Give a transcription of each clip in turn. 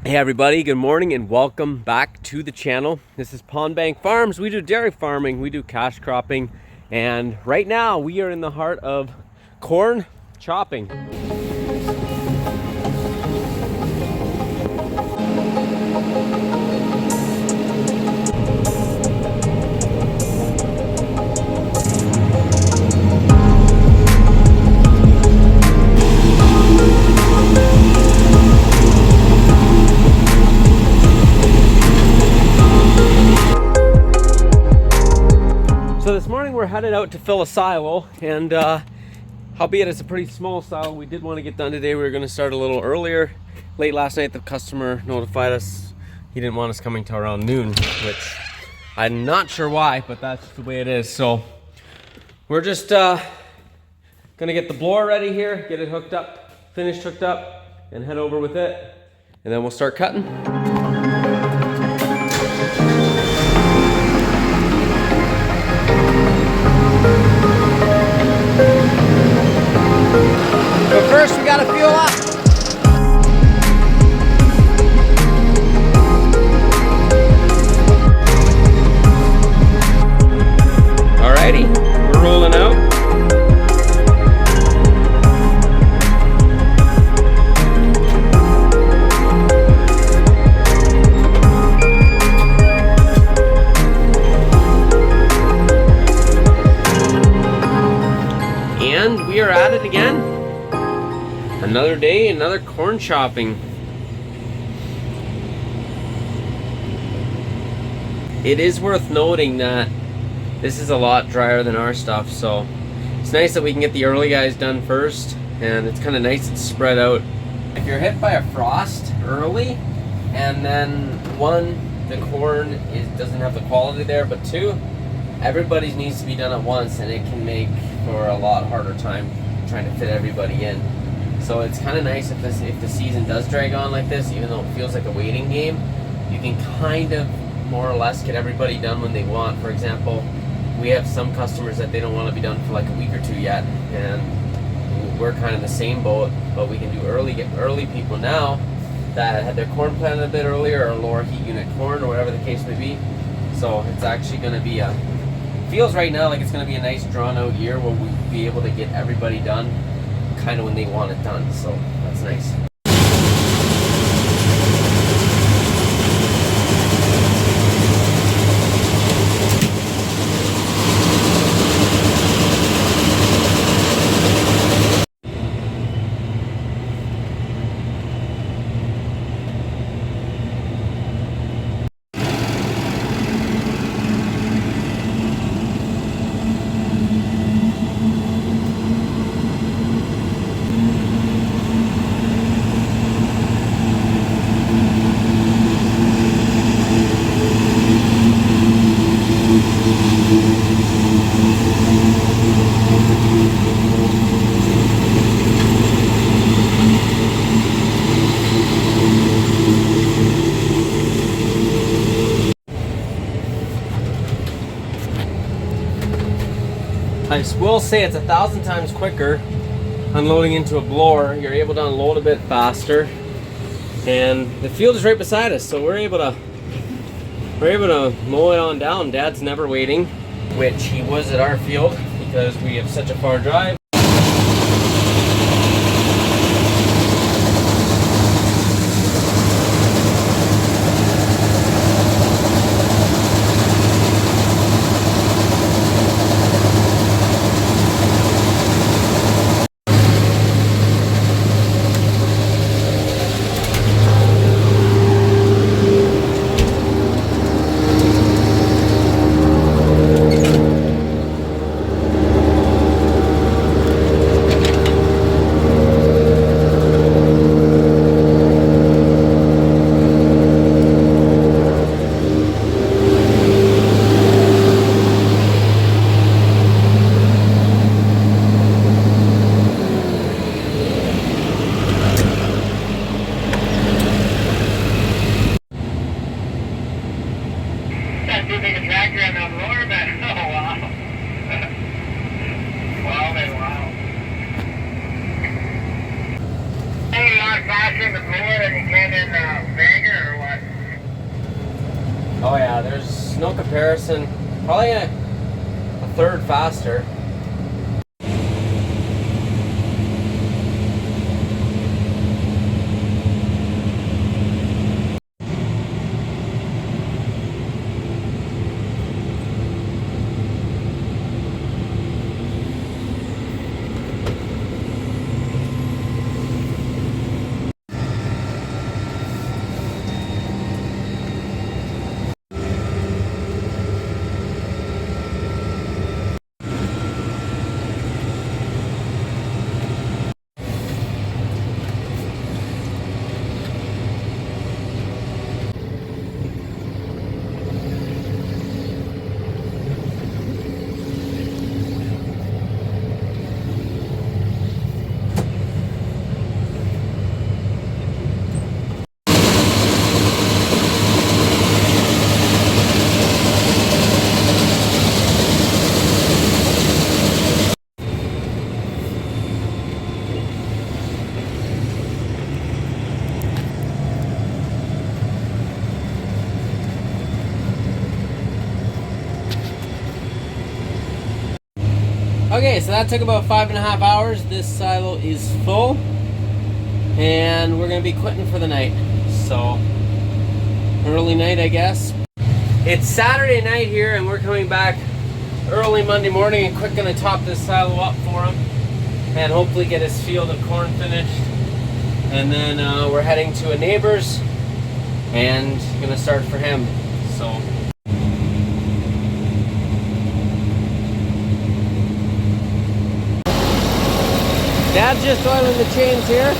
Hey everybody, good morning and welcome back to the channel. This is Pond Bank Farms. We do dairy farming, we do cash cropping, and right now we are in the heart of corn chopping. So this morning we're headed out to fill a silo, and albeit it's a pretty small silo, we did want to get done today. We were going to start a little earlier. Late last night the customer notified us he didn't want us coming till around noon, which I'm not sure why, but that's the way it is. So we're just gonna get the blower ready here, get it hooked up, finished hooked up, and head over with it, and then we'll start cutting. But first we gotta fuel up. Alrighty, we're rolling out. And we are at it again. Another day, another corn chopping. It is worth noting that this is a lot drier than our stuff, so it's nice that we can get the early guys done first, and it's kind of nice it's spread out. If you're hit by a frost early, and then one, the corn doesn't have the quality there, but two, everybody's needs to be done at once, and it can make for a lot harder time trying to fit everybody in. So it's kind of nice if the season does drag on like this, even though it feels like a waiting game, you can kind of more or less get everybody done when they want. For example, we have some customers that they don't want to be done for like a week or two yet, and we're kind of in the same boat, but we can do early people now that had their corn planted a bit earlier, or lower heat unit corn, or whatever the case may be. So it's actually going to be feels right now like it's going to be a nice drawn out year where we'll be able to get everybody done kind of when they want it done, so that's nice. I will say it's 1,000 times quicker unloading into a blower. You're able to unload a bit faster, and the field is right beside us, so we're able to mow it on down. Dad's never waiting, which he was at our field because we have such a far drive. faster in the blower than you can in Yeah, there's no comparison. Probably a third faster. Okay, so that took about 5.5 hours. This silo is full, and we're gonna be quitting for the night. So, early night, I guess. It's Saturday night here, and we're coming back early Monday morning and quick gonna top this silo up for him, and hopefully get his field of corn finished. And then we're heading to a neighbor's, and gonna start for him. So. Dad's just oiling the chains here.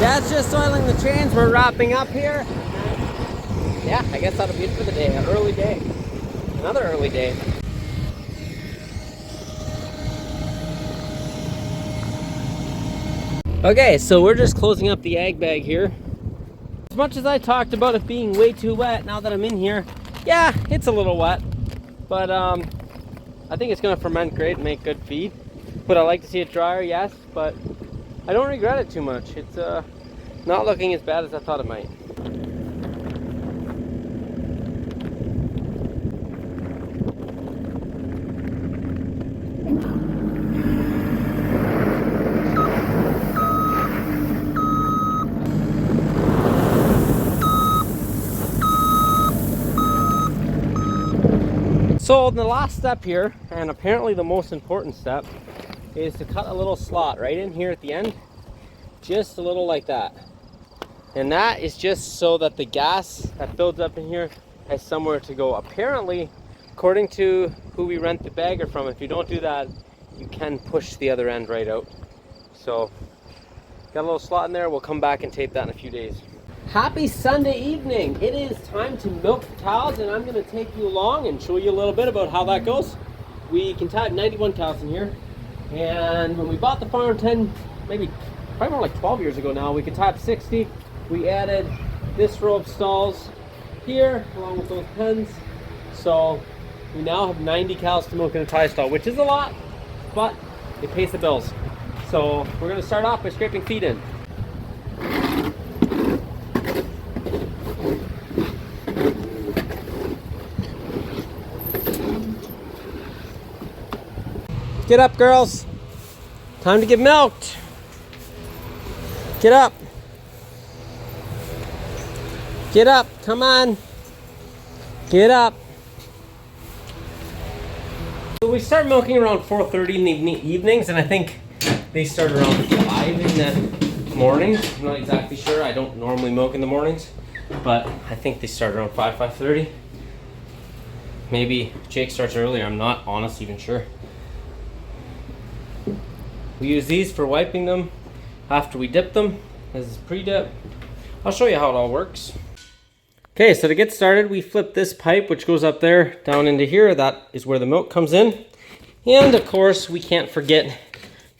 Dad's just oiling the chains. We're wrapping up here. Yeah, I guess that'll be it for the day. An early day. Another early day. Okay, so we're just closing up the ag bag here. As much as I talked about it being way too wet, now that I'm in here, yeah, it's a little wet. But I think it's gonna ferment great and make good feed. Would I like to see it drier? Yes, but I don't regret it too much. It's not looking as bad as I thought it might. So the last step here, and apparently the most important step, is to cut a little slot right in here at the end, just a little like that. And that is just so that the gas that builds up in here has somewhere to go. Apparently, according to who we rent the bagger from, if you don't do that, you can push the other end right out. So, got a little slot in there. We'll come back and tape that in a few days. Happy Sunday evening. It is time to milk the cows, and I'm going to take you along and show you a little bit about how that goes. We can tie 91 cows in here, and when we bought the farm probably more like 12 years ago now, we could tie up 60. We added this row of stalls here along with those pens, so we now have 90 cows to milk in a tie stall, which is a lot, but it pays the bills. So we're going to start off by scraping feed in. Get up, girls. Time to get milked. Get up. Get up. Come on. Get up. So we start milking around 4:30 in the evenings, and I think they start around 5 in the mornings. I'm not exactly sure. I don't normally milk in the mornings, but I think they start around 5:30. Maybe Jake starts earlier. I'm not honestly even sure. We use these for wiping them after we dip them. This is pre-dip. I'll show you how it all works. Okay, so to get started, we flip this pipe, which goes up there, down into here. That is where the milk comes in. And of course, we can't forget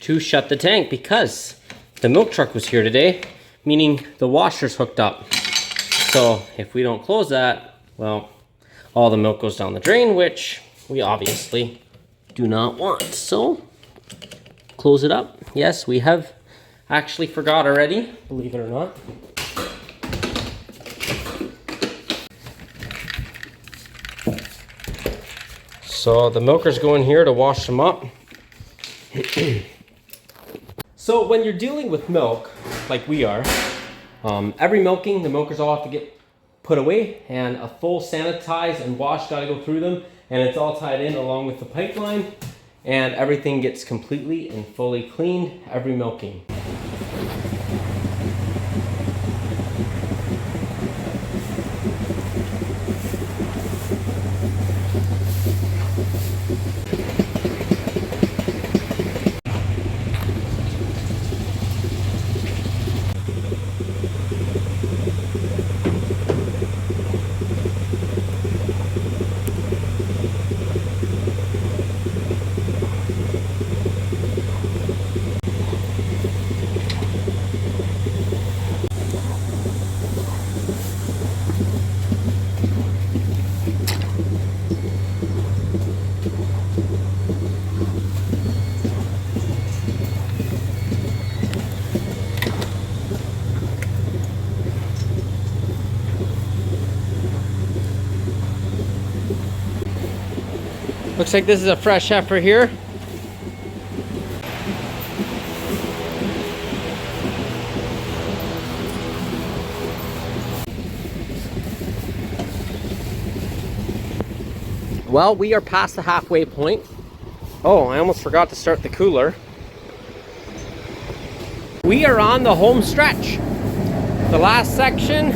to shut the tank because the milk truck was here today, meaning the washer's hooked up. So if we don't close that, well, all the milk goes down the drain, which we obviously do not want. So close it up. Yes, we have Actually forgot already, believe it or not. So the milker's going here to wash them up. So when you're dealing with milk, like we are, every milking, the milkers all have to get put away, and a full sanitize and wash got to go through them, and it's all tied in along with the pipeline, and everything gets completely and fully cleaned every milking. Looks like this is a fresh heifer here. Well, we are past the halfway point. Oh, I almost forgot to start the cooler. We are on the home stretch. The last section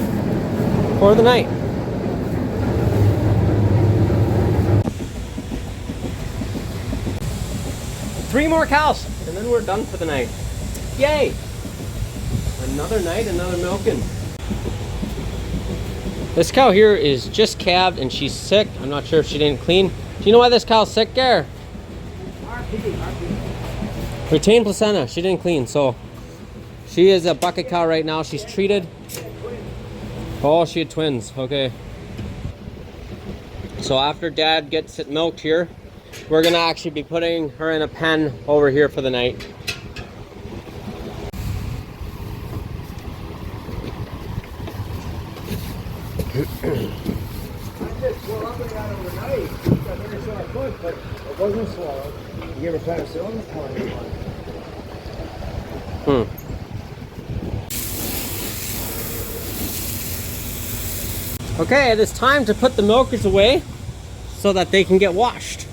for the night. Three more cows, and then we're done for the night. Yay! Another night, another milking. This cow here is just calved and she's sick. I'm not sure if she didn't clean. Do you know why this cow's sick, Gare? Retained placenta. She didn't clean, so she is a bucket cow right now. She's treated. Oh, she had twins. Okay. So after Dad gets it milked here, we're gonna actually be putting her in a pen over here for the night. I just swallowed it out overnight. I never saw a foot, but it wasn't swallowed. You gave her penicillin? Okay, it is time to put the milkers away so that they can get washed.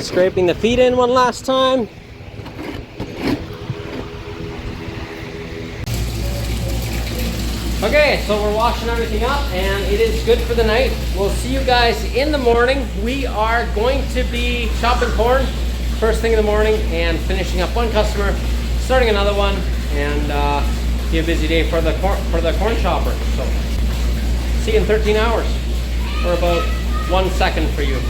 Scraping the feet in one last time. Okay, so we're washing everything up and it is good for the night. We'll see you guys in the morning. We are going to be chopping corn first thing in the morning and finishing up one customer, starting another one, and be a busy day for the corn chopper. So see you in 13 hours, or about 1 second for you.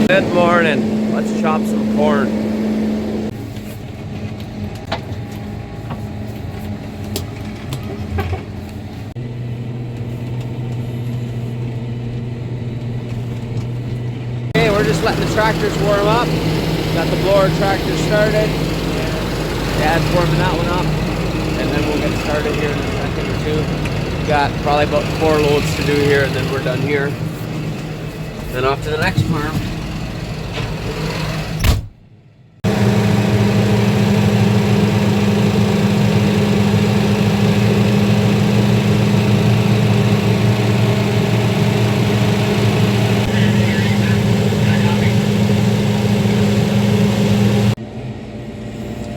Good morning. Let's chop some corn. Okay, we're just letting the tractors warm up. Got the blower tractor started. Dad's warming that one up. And then we'll get started here in a second or two. We got probably about 4 loads to do here, and then we're done here. Then off to the next farm.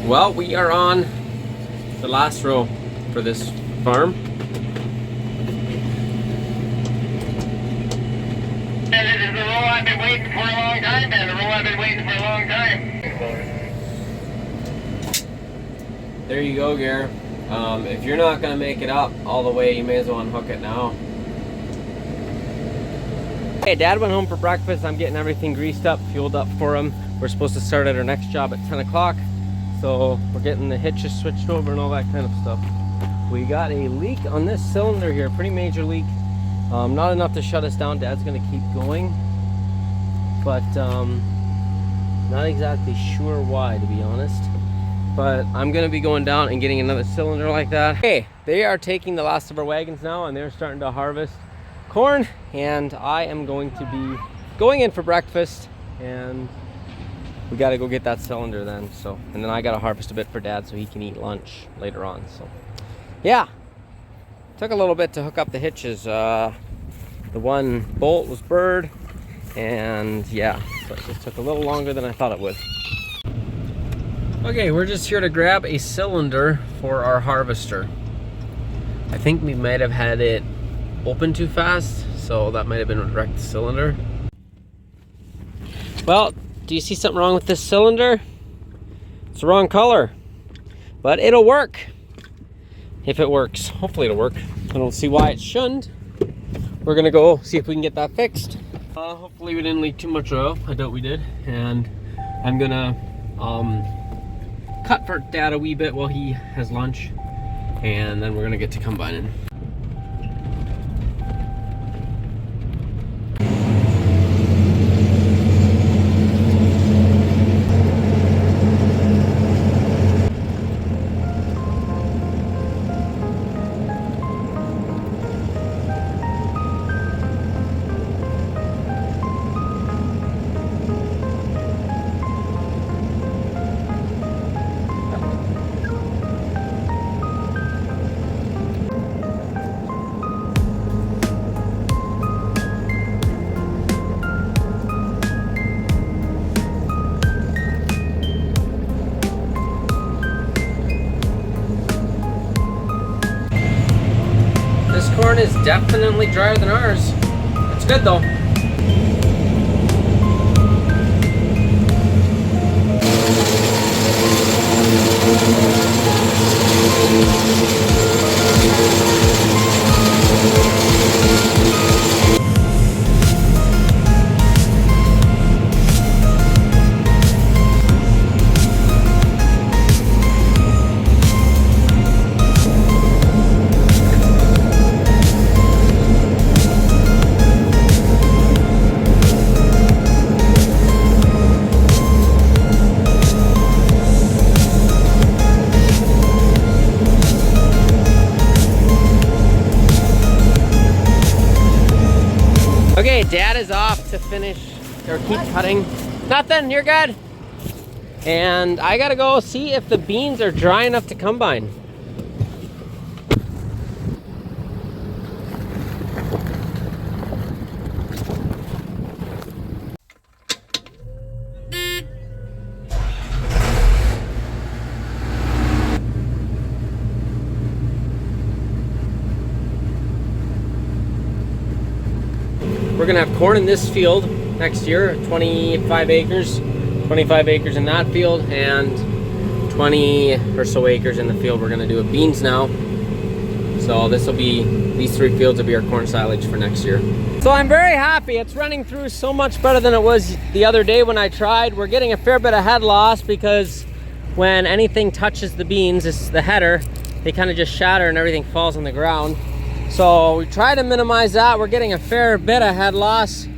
Well, we are on the last row for this farm. And this is the row I've been waiting for a long time, and the row I've been waiting for a long time. There you go, Gare. If you're not gonna make it up all the way, you may as well unhook it now. Hey, Dad went home for breakfast. I'm getting everything greased up, fueled up for him. We're supposed to start at our next job at 10 o'clock. So we're getting the hitches switched over and all that kind of stuff. We got a leak on this cylinder here, pretty major leak. Not enough to shut us down. Dad's gonna keep going, but not exactly sure why, to be honest. But I'm gonna be going down and getting another cylinder like that. Hey, they are taking the last of our wagons now, and they're starting to harvest corn, and I am going to be going in for breakfast, and we got to go get that cylinder then. So, and then I got to harvest a bit for Dad so he can eat lunch later on. So yeah, took a little bit to hook up the hitches. The one bolt was burred, and yeah, so it just took a little longer than I thought it would. Okay, we're just here to grab a cylinder for our harvester. I think we might have had it open too fast, so that might have been what wrecked the cylinder. Well, do you see something wrong with this cylinder? It's the wrong color, but it'll work if it works. Hopefully it'll work. I don't see why it shouldn't. We're gonna go see if we can get that fixed. Hopefully we didn't leak too much oil. I doubt we did. And I'm gonna cut for Dad a wee bit while he has lunch, and then we're gonna get to combining. This corn is definitely drier than ours. It's good though. Okay, Dad is off to finish or keep cutting. Nothing, you're good. And I gotta go see if the beans are dry enough to combine. We're gonna have corn in this field next year, 25 acres. 25 acres in that field and 20 or so acres in the field we're gonna do of beans now. So this will be, these 3 fields will be our corn silage for next year. So I'm very happy. It's running through so much better than it was the other day when I tried. We're getting a fair bit of head loss because when anything touches the beans, it's the header, they kind of just shatter and everything falls on the ground. So we try to minimize that. We're getting a fair bit of head loss,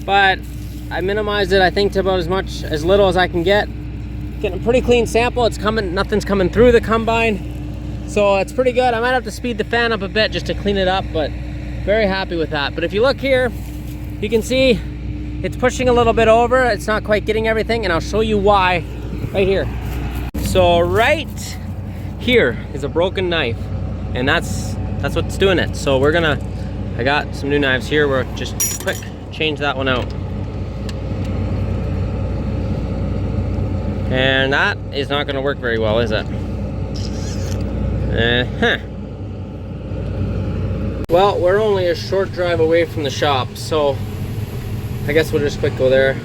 but I minimized it, I think, to about as little as I can get. Getting a pretty clean sample. It's coming, nothing's coming through the combine. So it's pretty good. I might have to speed the fan up a bit just to clean it up, but very happy with that. But if you look here, you can see it's pushing a little bit over. It's not quite getting everything, and I'll show you why right here. So right here is a broken knife, and that's what's doing it. So we're gonna, I got some new knives here. We're just quick change that one out. And that is not gonna work very well, is it? Well, we're only a short drive away from the shop, so I guess we'll just quick go there.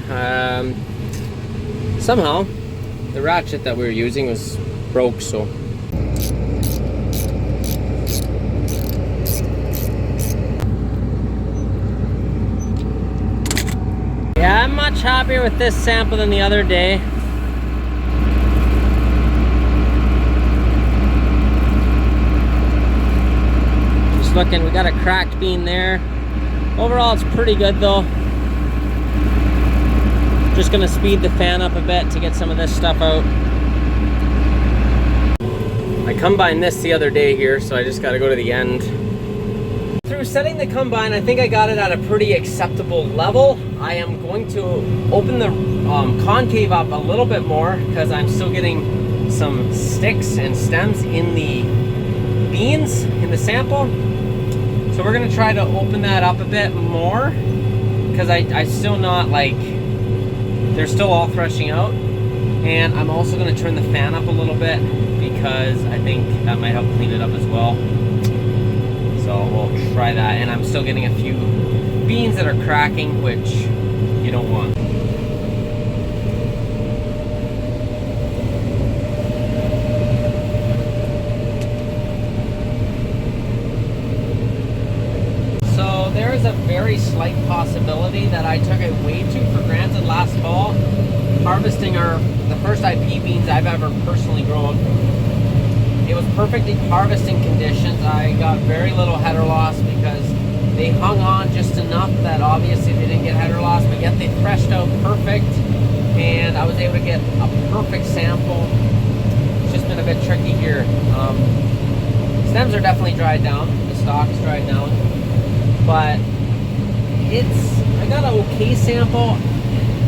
Somehow, the ratchet that we were using was broke, so. Yeah, I'm much happier with this sample than the other day. Just looking, we got a cracked bean there. Overall, it's pretty good though. Just gonna speed the fan up a bit to get some of this stuff out. I combined this the other day here, so I just gotta go to the end. Through setting the combine, I think I got it at a pretty acceptable level. I am going to open the concave up a little bit more because I'm still getting some sticks and stems in the beans in the sample. So we're gonna try to open that up a bit more because I still not like, they're still all threshing out. And I'm also gonna turn the fan up a little bit because I think that might help clean it up as well. So we'll try that. And I'm still getting a few beans that are cracking, which you don't want. So there is a very slight possibility that I took it way too for granted last fall, harvesting the first IP beans I've ever personally grown. It was perfectly harvesting conditions. I got very little header loss because they hung on just enough that obviously they didn't get header loss, but yet they threshed out perfect, and I was able to get a perfect sample. It's just been a bit tricky here. Stems are definitely dried down, the stalk's dried down, but I got an okay sample.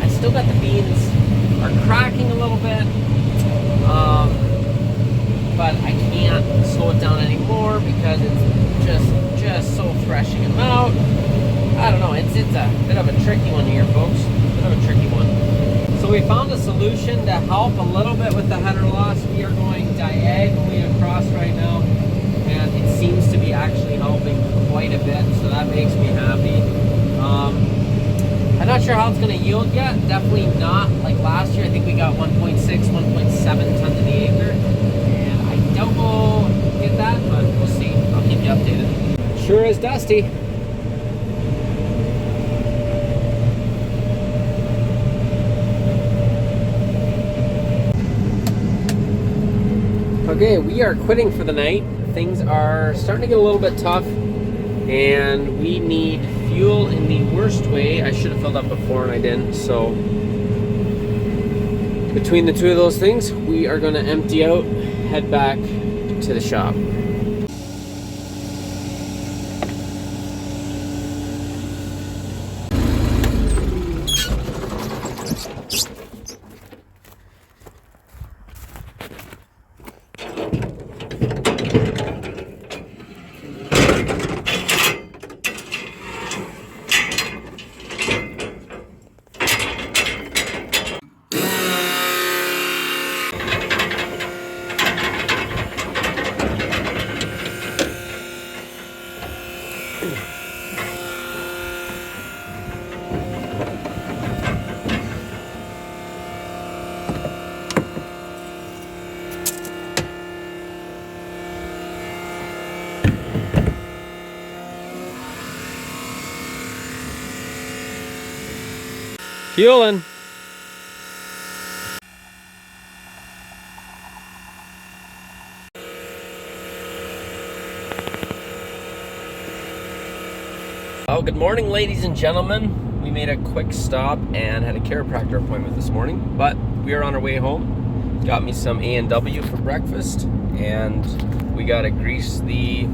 I still got the beans are cracking a little bit. But I can't slow it down anymore because it's just so threshing them out. I don't know, it's a bit of a tricky one here, folks. A bit of a tricky one. So we found a solution to help a little bit with the header loss. We are going diagonally across right now, and it seems to be actually helping quite a bit, so that makes me happy. I'm not sure how it's going to yield yet. Definitely not like last year. I think we got 1.6, 1.7 tons of the acre. And I doubt we'll get that, but we'll see. I'll keep you updated. Sure is dusty. Okay, we are quitting for the night. Things are starting to get a little bit tough, and we need fuel in the worst way. I should have filled up before and I didn't, so between the two of those things, we are going to empty out, head back to the shop. Fueling. Oh, good morning, ladies and gentlemen. We made a quick stop and had a chiropractor appointment this morning, but we are on our way home. Got me some A&W for breakfast, and We gotta grease the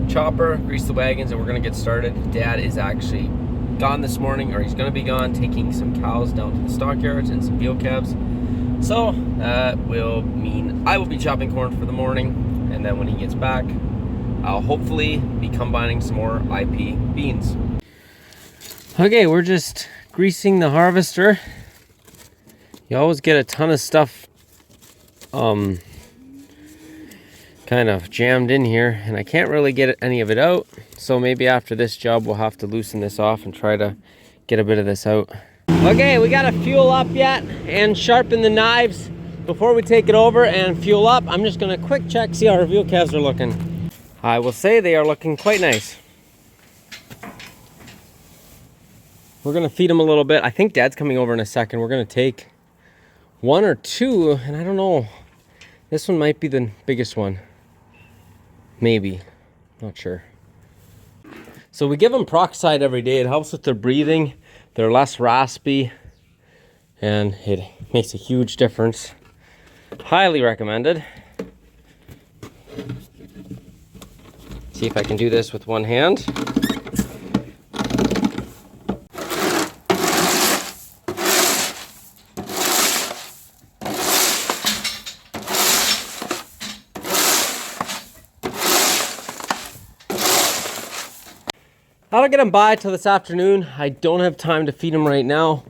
chopper, grease the wagons, and we're gonna get started. Dad is actually gone this morning, or he's gonna be gone, taking some cows down to the stockyards and some veal calves. So that will mean I will be chopping corn for the morning, and then when he gets back, I'll hopefully be combining some more IP beans. Okay, we're just greasing the harvester. You always get a ton of stuff kind of jammed in here, and I can't really get any of it out, so maybe after this job we'll have to loosen this off and try to get a bit of this out. Okay, we gotta fuel up yet and sharpen the knives before we take it over and fuel up. I'm just gonna quick check, see how our veal calves are looking. I will say they are looking quite nice. We're gonna feed them a little bit. I think Dad's coming over in a second. We're gonna take one or two, and I don't know, this one might be the biggest one. Maybe, not sure. So we give them peroxide every day. It helps with their breathing. They're less raspy, and it makes a huge difference. Highly recommended. See if I can do this with one hand. That'll get them by till this afternoon. I don't have time to feed them right now.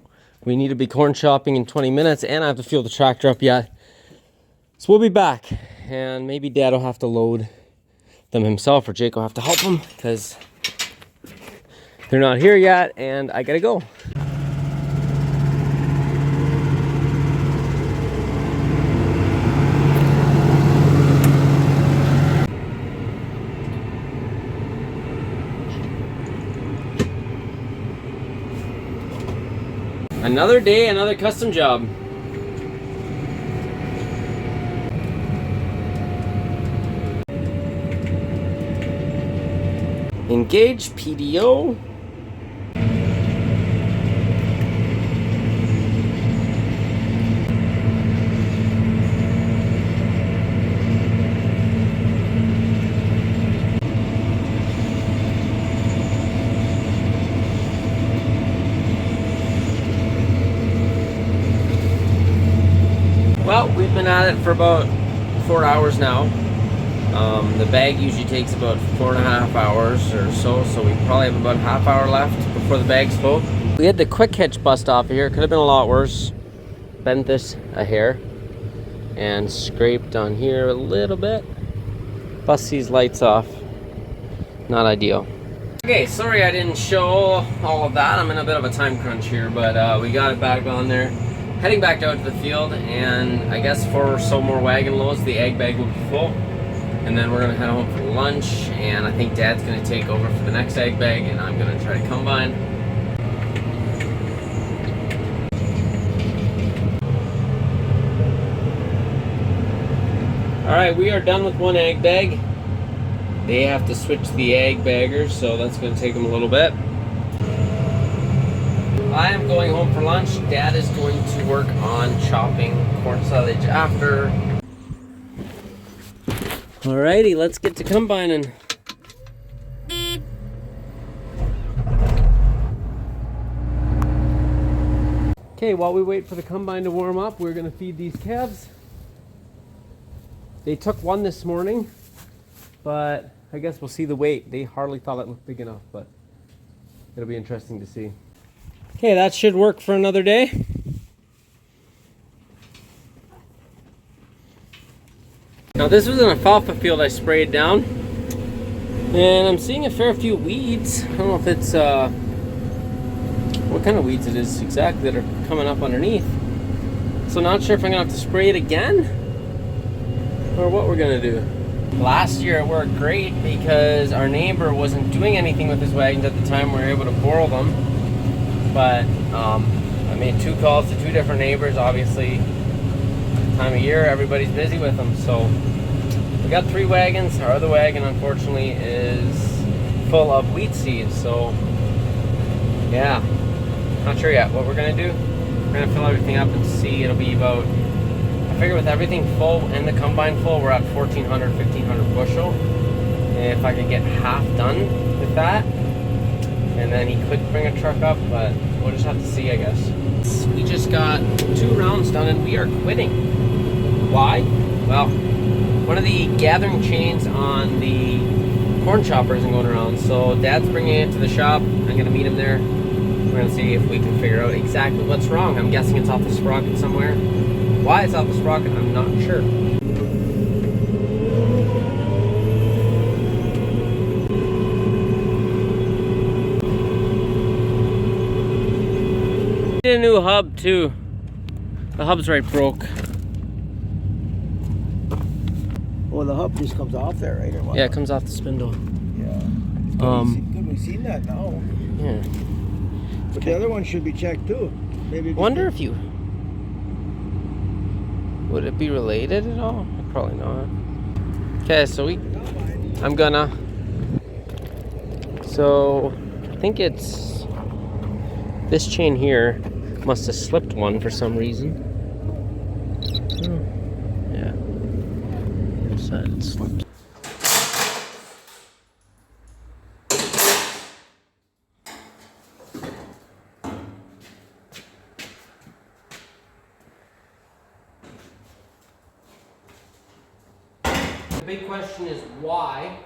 We need to be corn chopping in 20 minutes, and I have to fuel the tractor up yet. So we'll be back, and maybe Dad will have to load them himself, or Jake will have to help him, because they're not here yet, and I gotta go. Another day, another custom job. Engage PDO. Well, we've been at it for about 4 hours now. The bag usually takes about 4.5 hours or so, so we probably have about a half hour left before the bag's full. We had the quick hitch bust off of here. Could have been a lot worse. Bent this a hair and scraped on here a little bit. Bust these lights off. Not ideal. Okay, sorry I didn't show all of that. I'm in a bit of a time crunch here, but we got it back on there. Heading back out to the field, and I guess 4 or so more wagon loads, the egg bag will be full. And then we're gonna head home for lunch, and I think Dad's gonna take over for the next egg bag, and I'm gonna try to combine. All right, we are done with one egg bag. They have to switch the egg baggers, so that's gonna take them a little bit. I am going home for lunch. Dad is going to work on chopping corn silage after. Alrighty, let's get to combining. Okay, while we wait for the combine to warm up, we're gonna feed these calves. They took one this morning, but I guess we'll see the weight. They hardly thought it looked big enough, but it'll be interesting to see. Okay, that should work for another day. Now this was an alfalfa field I sprayed down, and I'm seeing a fair few weeds. I don't know if it's what kind of weeds it is exactly that are coming up underneath. So not sure if I'm gonna have to spray it again or what we're gonna do. Last year it worked great because our neighbor wasn't doing anything with his wagons at the time. We were able to borrow them, but I made 2 calls to 2 different neighbors. Obviously, time of year, everybody's busy with them. So we got 3 wagons. Our other wagon, unfortunately, is full of wheat seeds. So yeah, not sure yet what we're gonna do. We're gonna fill everything up and see. It'll be about, I figure with everything full and the combine full, we're at 1,400, 1,500 bushel. If I could get half done with that, and then he could bring a truck up, but we'll just have to see, I guess. We just got 2 rounds done and we are quitting. Why? Well, one of the gathering chains on the corn chopper isn't going around, so Dad's bringing it to the shop. I'm going to meet him there. We're going to see if we can figure out exactly what's wrong. I'm guessing it's off the sprocket somewhere. Why it's off the sprocket, I'm not sure. Did a new hub too. The hub's right broke. Well, the hub just comes off there, right? Or what? Yeah, it comes off the spindle. Yeah. Good we seen that now. Yeah. But the other one should be checked too. Maybe. Wonder if you... Would it be related at all? Probably not. Okay, so I'm gonna... So, I think it's... This chain here must have slipped one for some reason. Yeah. So it slipped. The big question is why.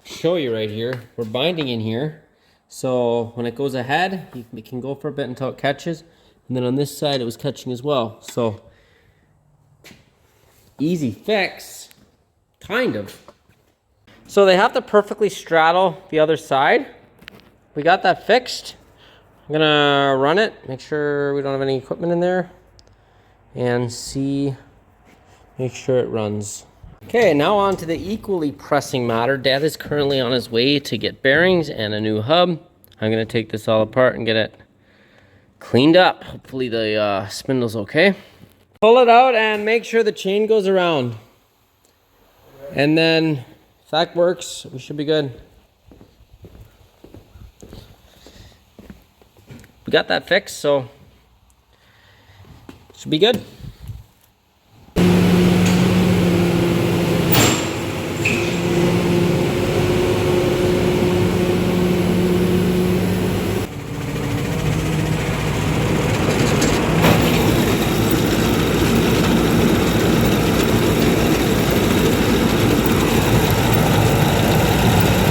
Show you right here. We're binding in here. So when it goes ahead, it can go for a bit until it catches. And then on this side, it was catching as well. So easy fix, kind of. So they have to perfectly straddle the other side. We got that fixed. I'm gonna run it, make sure we don't have any equipment in there, and make sure it runs. Okay, now on to the equally pressing matter. Dad is currently on his way to get bearings and a new hub. I'm gonna take this all apart and get it cleaned up. Hopefully the spindle's okay. Pull it out and make sure the chain goes around. And then if that works, we should be good. We got that fixed, so should be good.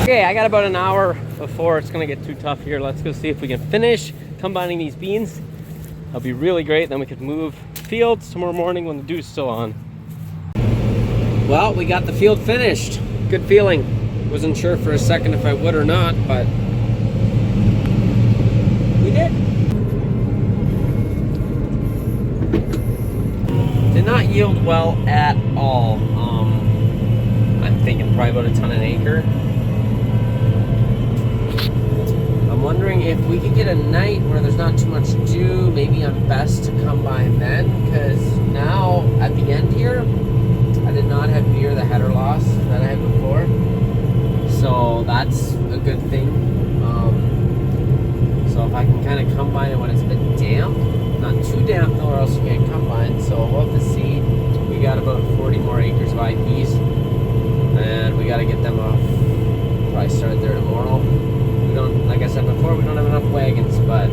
Okay, I got about an hour before it's gonna get too tough here. Let's go see if we can finish combining these beans. That'll be really great. Then we could move fields tomorrow morning when the dew's still on. Well, we got the field finished. Good feeling. Wasn't sure for a second if I would or not, but we did. Did not yield well at all. I'm thinking probably about a ton an acre. I'm wondering if we could get a night where there's not too much dew, maybe on best to combine then, because now at the end here, I did not have near the header loss that I had before, so that's a good thing. So if I can kind of combine it when it's a bit damp, not too damp though, or else you can't combine, so we'll have to see. We got about 40 more acres of IPs, and we got to get them off. Probably start there tomorrow. We don't, like I said before, we don't have enough wagons, but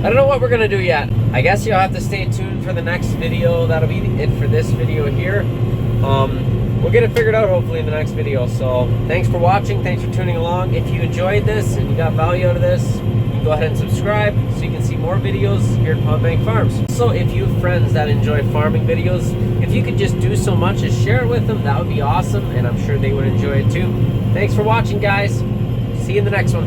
I don't know what we're gonna do yet. I guess you'll have to stay tuned for the next video. That'll be it for this video here. We'll get it figured out hopefully in the next video. So thanks for watching, thanks for tuning along. If you enjoyed this and you got value out of this, you can go ahead and subscribe so you can see more videos here at Pond Bank Farms. So if you have friends that enjoy farming videos, if you could just do so much as share it with them, that would be awesome, and I'm sure they would enjoy it too. Thanks for watching, guys. See you in the next one.